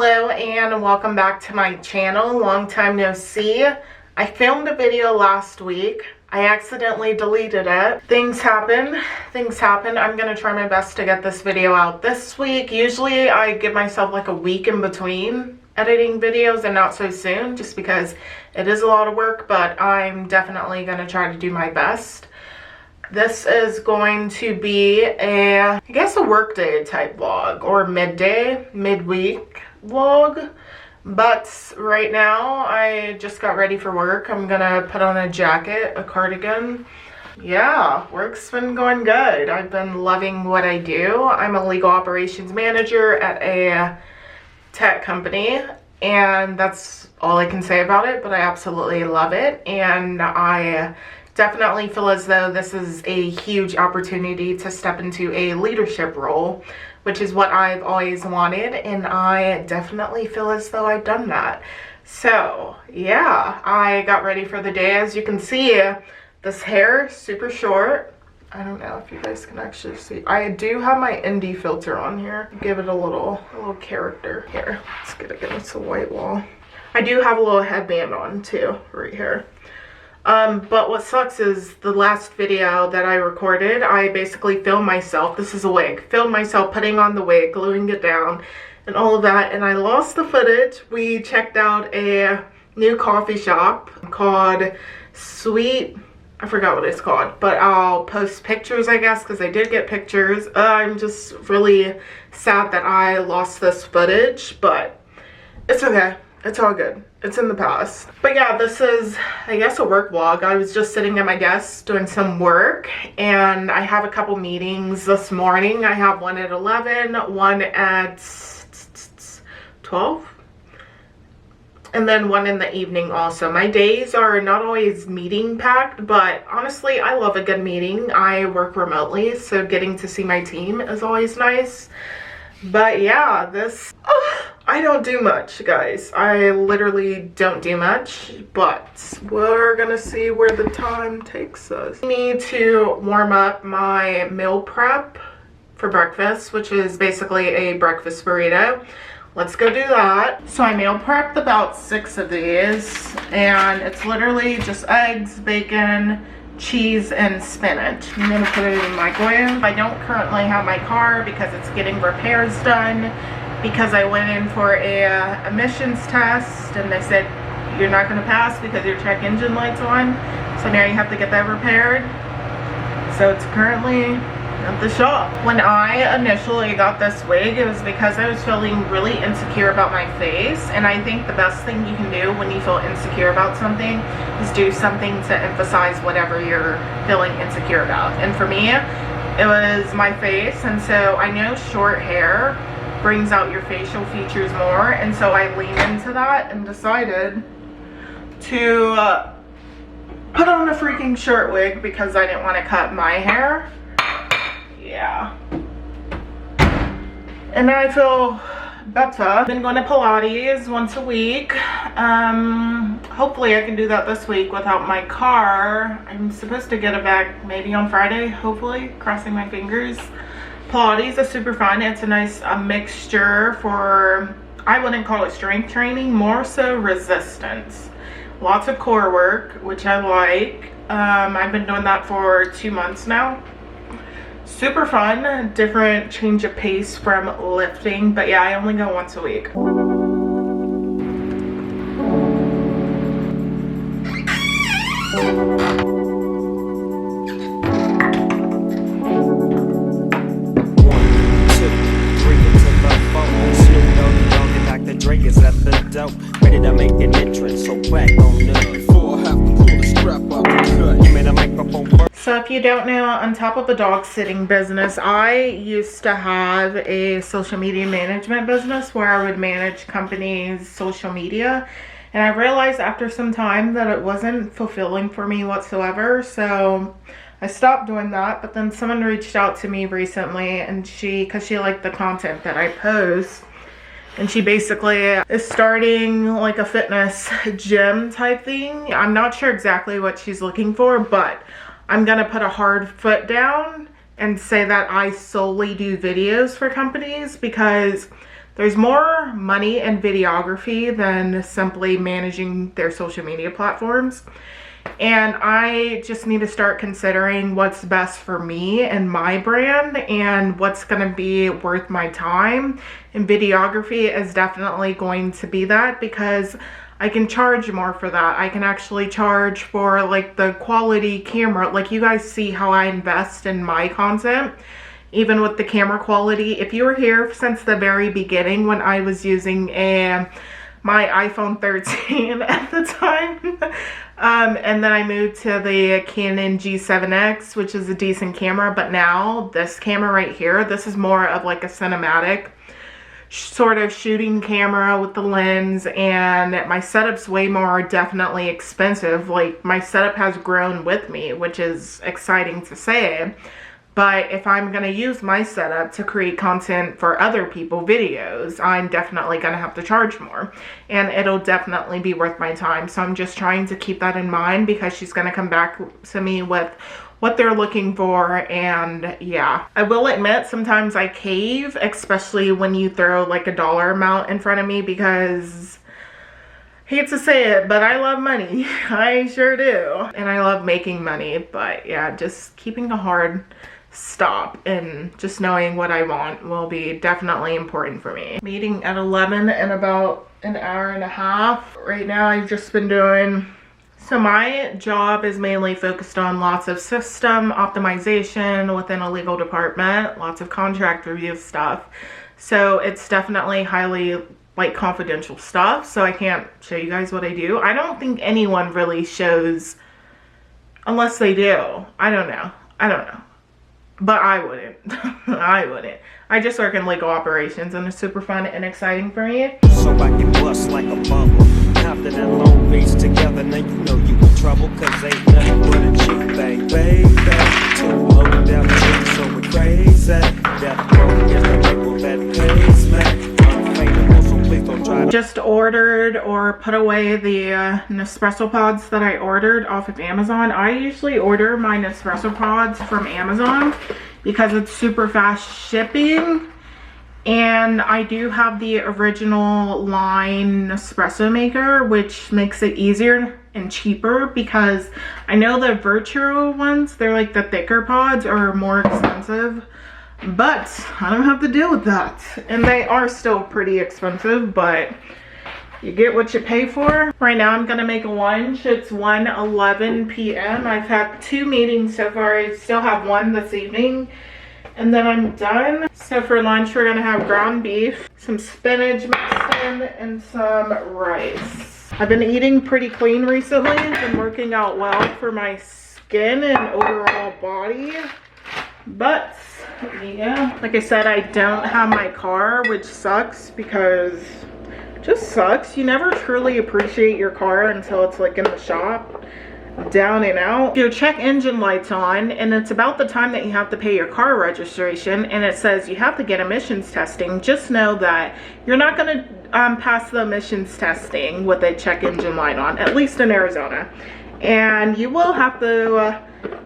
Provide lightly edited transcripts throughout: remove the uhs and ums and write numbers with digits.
Hello and welcome back to my channel. Long time no see. I filmed a video last week. I accidentally deleted it. Things happen. I'm gonna try my best to get this video out this week. Usually I give myself like a week in between editing videos and not so soon, just because it is a lot of work, but I'm definitely gonna try to do my best. This is going to be I guess a workday type vlog or midweek vlog. But right now I just got ready for work. I'm gonna put on a jacket, a cardigan. Yeah, work's been going good. I've been loving what I do. I'm a legal operations manager at a tech company, and that's all I can say about it, but I absolutely love it, and I definitely feel as though this is a huge opportunity to step into a leadership role, which is what I've always wanted, and I definitely feel as though I've done that. So yeah, I got ready for the day. As you can see, this hair is super short. I don't know if you guys can actually see. I do have my indie filter on here. Give it a little character. Here, let's get it against the white wall. I do have a little headband on too, right here. But what sucks is the last video that I recorded, I basically filmed myself, this is a wig, filmed myself putting on the wig, gluing it down, and all of that, and I lost the footage. We checked out a new coffee shop called Sweet, I forgot what it's called, but I'll post pictures, I guess, because I did get pictures. I'm just really sad that I lost this footage, but it's okay. It's all good. It's in the past. But yeah, this is, I guess, a work vlog. I was just sitting at my desk doing some work, and I have a couple meetings this morning. I have one at 11, one at 12, and then one in the evening also. My days are not always meeting packed, but honestly, I love a good meeting. I work remotely, so getting to see my team is always nice. But yeah, I don't do much, guys. I literally don't do much, but we're gonna see where the time takes us. I need to warm up my meal prep for breakfast, which is basically a breakfast burrito. Let's go do that. So I meal prepped about 6 of these, and it's literally just eggs, bacon, cheese, and spinach. I'm gonna put it in the microwave. I don't currently have my car because it's getting repairs done, because I went in for a emissions test and they said you're not going to pass because your check engine light's on, so now you have to get that repaired. So it's currently at the shop. When I initially got this wig, it was because I was feeling really insecure about my face, and I think the best thing you can do when you feel insecure about something is do something to emphasize whatever you're feeling insecure about. And for me, it was my face, and so I know short hair brings out your facial features more, and so I leaned into that and decided to put on a freaking short wig because I didn't want to cut my hair. Yeah, and I feel better. I've been going to Pilates once a week. Hopefully I can do that this week without my car. I'm supposed to get it back maybe on Friday, hopefully, crossing my fingers. Pilates is super fun. It's a nice mixture for, I wouldn't call it strength training, more so resistance. Lots of core work, which I like. I've been doing that for 2 months now. Super fun, different change of pace from lifting, but yeah, I only go once a week. Ready to make an entrance, so back on up. Before I have to pull the strap up and cut. You made a microphone. So if you don't know, on top of a dog sitting business, I used to have a social media management business where I would manage companies' social media. And I realized after some time that it wasn't fulfilling for me whatsoever. So I stopped doing that. But then someone reached out to me recently, and because she liked the content that I post, and she basically is starting like a fitness gym type thing. I'm not sure exactly what she's looking for, but I'm gonna put a hard foot down and say that I solely do videos for companies, because there's more money in videography than simply managing their social media platforms. And I just need to start considering what's best for me and my brand and what's going to be worth my time. And videography is definitely going to be that, because I can charge more for that. I can actually charge for like the quality camera. Like you guys see how I invest in my content, even with the camera quality. If you were here since the very beginning when I was using my iPhone 13 at the time, and then I moved to the Canon G7X, which is a decent camera, but now this camera right here, this is more of like a cinematic sort of shooting camera with the lens, and my setup's way more definitely expensive. Like my setup has grown with me, which is exciting to say. But if I'm going to use my setup to create content for other people, videos, I'm definitely going to have to charge more. And it'll definitely be worth my time. So I'm just trying to keep that in mind, because she's going to come back to me with what they're looking for. And yeah, I will admit sometimes I cave, especially when you throw like a dollar amount in front of me, because hate to say it, but I love money. I sure do. And I love making money. But yeah, just keeping a hard stop and just knowing what I want will be definitely important for me. Meeting at 11 in about an hour and a half. Right now I've just been doing, so my job is mainly focused on lots of system optimization within a legal department, lots of contract review stuff. So it's definitely highly like confidential stuff, so I can't show you guys what I do. I don't think anyone really shows, unless they do. I don't know. But I wouldn't. I wouldn't. I just work in legal operations, and it's super fun and exciting for me. So I can bust like a bubble. Compton and Long Beach together, now you know you in trouble, cause ain't nothing but a cheap thing, baby. Too low down the street, so we're crazy. That road is the label that pays me. Unfadable, so please don't try to. Just ordered or put away the Nespresso pods that I ordered off of Amazon. I usually order my Nespresso pods from Amazon because it's super fast shipping. And I do have the original line Nespresso maker, which makes it easier and cheaper, because I know the virtual ones, they're like the thicker pods, are more expensive. But I don't have to deal with that. And they are still pretty expensive, but you get what you pay for. Right now I'm gonna make a lunch. It's 1:11 p.m. I've had 2 meetings so far. I still have one this evening, and then I'm done. So for lunch we're gonna have ground beef, some spinach mixed in, and some rice. I've been eating pretty clean recently. I've been working out well for my skin and overall body. But yeah, like I said, I don't have my car, which sucks, because it just sucks. You never truly appreciate your car until it's like in the shop, down and out. Your check engine light's on, and it's about the time that you have to pay your car registration, and it says you have to get emissions testing. Just know that you're not going to pass the emissions testing with a check engine light on, at least in Arizona. And you will have to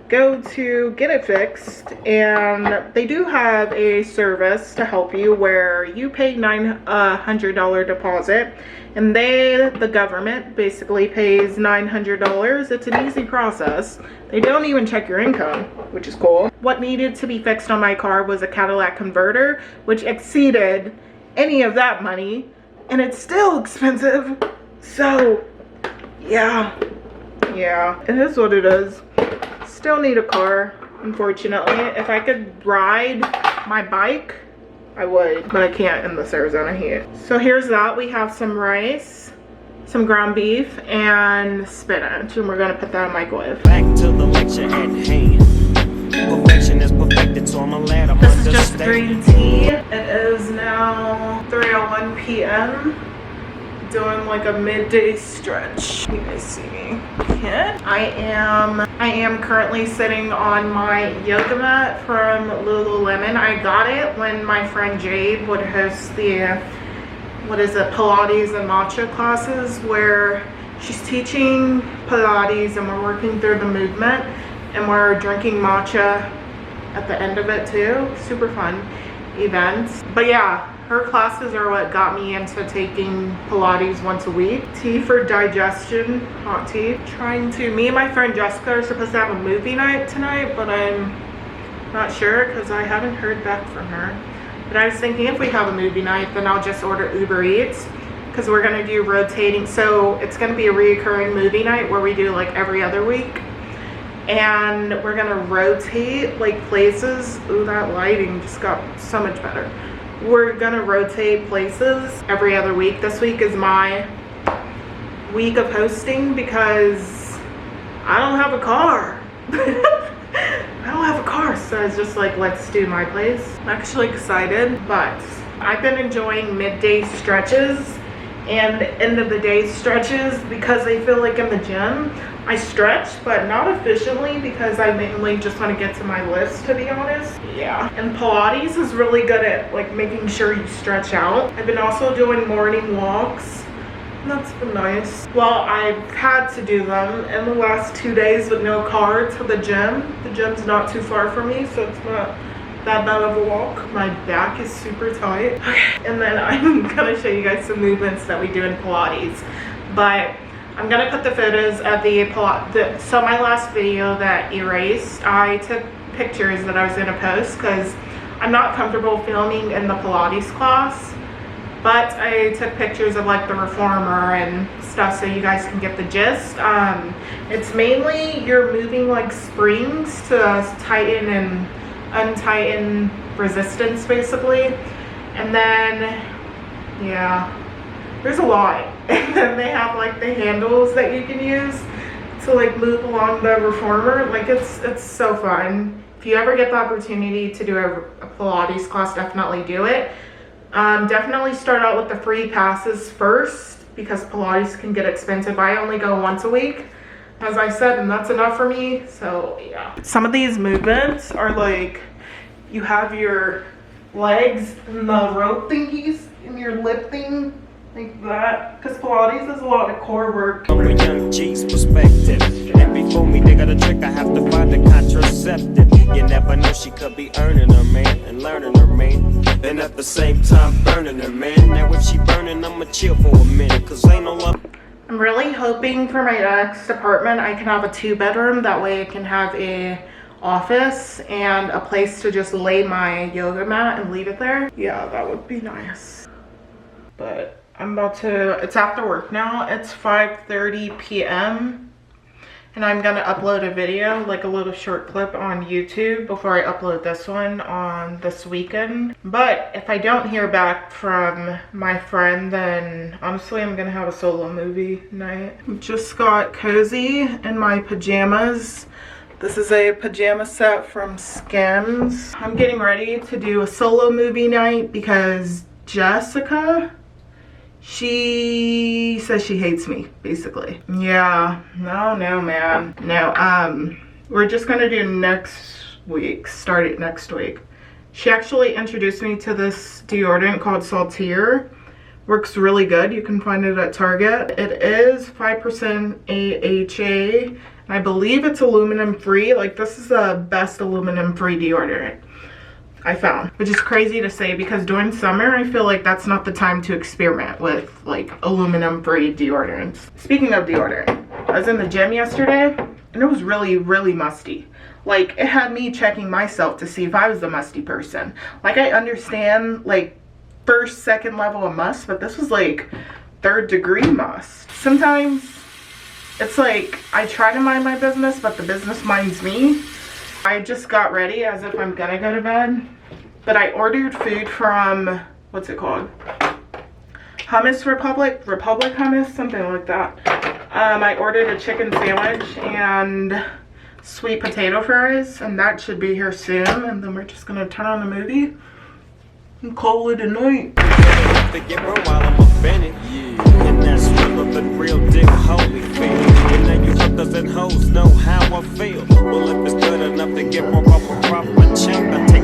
go to get it fixed, and they do have a service to help you where you pay $900 deposit, and the government basically pays $900. It's an easy process. They don't even check your income, which is cool. What needed to be fixed on my car was a Cadillac converter, which exceeded any of that money, and it's still expensive. So yeah, it is what it is. Still need a car, unfortunately. If I could ride my bike, I would, but I can't in this Arizona heat. So here's that. We have some rice, some ground beef, and spinach, and we're gonna put that in the microwave. Back to the lecture at hand. Perfection is perfected, so I'm a lad. I'm this is just green tea. It is now 3:01 p.m. Doing like a midday stretch. You guys see me? Can't. I am currently sitting on my yoga mat from Lululemon. I got it when my friend Jade would host the Pilates and matcha classes, where she's teaching Pilates and we're working through the movement, and we're drinking matcha at the end of it too. Super fun events. But yeah, Her classes are what got me into taking Pilates once a week. Tea for digestion, hot tea. Me and my friend Jessica are supposed to have a movie night tonight, but I'm not sure because I haven't heard back from her. But I was thinking if we have a movie night, then I'll just order Uber Eats because we're gonna do rotating. So it's gonna be a reoccurring movie night where we do like every other week. And we're gonna rotate like places. Ooh, that lighting just got so much better. We're gonna rotate places every other week. This week is my week of hosting because I don't have a car. I don't have a car, so I was just like, let's do my place. I'm actually excited, but I've been enjoying midday stretches and end of the day stretches because I feel like in the gym I stretch, but not efficiently because I mainly just want to get to my list, to be honest. Yeah, and Pilates is really good at like making sure you stretch out. I've been also doing morning walks. That's been nice. Well, I've had to do them in the last 2 days with no car to the gym. The gym's not too far from me, so it's not that bad of a walk. My back is super tight. And then I'm gonna show you guys some movements that we do in Pilates. But I'm gonna put the photos of so my last video that erased, I took pictures that I was gonna post because I'm not comfortable filming in the Pilates class, but I took pictures of like the reformer and stuff so you guys can get the gist. It's mainly you're moving like springs to tighten and untighten resistance basically, and then yeah, there's a lot. And then they have like the handles that you can use to like move along the reformer. Like it's so fun. If you ever get the opportunity to do a Pilates class, definitely do it. Definitely start out with the free passes first because Pilates can get expensive. I only go once a week, as I said, and that's enough for me. So yeah, some of these movements are like you have your legs and the rope thingies and your lip thing like that, because Pilates is a lot of core work. From a young G's perspective, and before me they got a trick, I have to find a contraceptive. You never know, she could be earning her man and learning her man, and at the same time burning her man. Now if she burning, I'ma chill for a minute, cause ain't no love. I'm really hoping for my next apartment I can have a 2-bedroom. That way I can have a office and a place to just lay my yoga mat and leave it there. Yeah, that would be nice. But I'm about to, it's after work now. It's 5:30 p.m. and I'm gonna upload a video, like a little short clip on YouTube before I upload this one on this weekend. But if I don't hear back from my friend, then honestly I'm gonna have a solo movie night. Just got cozy in my pajamas. This is a pajama set from Skims. I'm getting ready to do a solo movie night because Jessica, she says she hates me, basically. Yeah, no, man. No, we're just gonna do next week, start it next week. She actually introduced me to this deodorant called Saltier. Works really good. You can find it at Target. It is 5% AHA, and I believe it's aluminum free. Like, this is the best aluminum free deodorant I found, which is crazy to say because during summer I feel like that's not the time to experiment with like aluminum free deodorants. Speaking of deodorant, I was in the gym yesterday and it was really musty. Like, it had me checking myself to see if I was the musty person. Like, I understand like first, second level of must, but this was like 3rd degree must. Sometimes it's like I try to mind my business, but the business minds me. I just got ready as if I'm gonna go to bed, but I ordered food from, what's it called? Hummus Republic Hummus, something like that. I ordered a chicken sandwich and sweet potato fries, and that should be here soon, and then we're just gonna turn on the movie and call it a night. And that's realer than real deal, holy feel. And now you hookers and hoes know how I feel. Well, if it's good enough to get more off a proper chunk, I take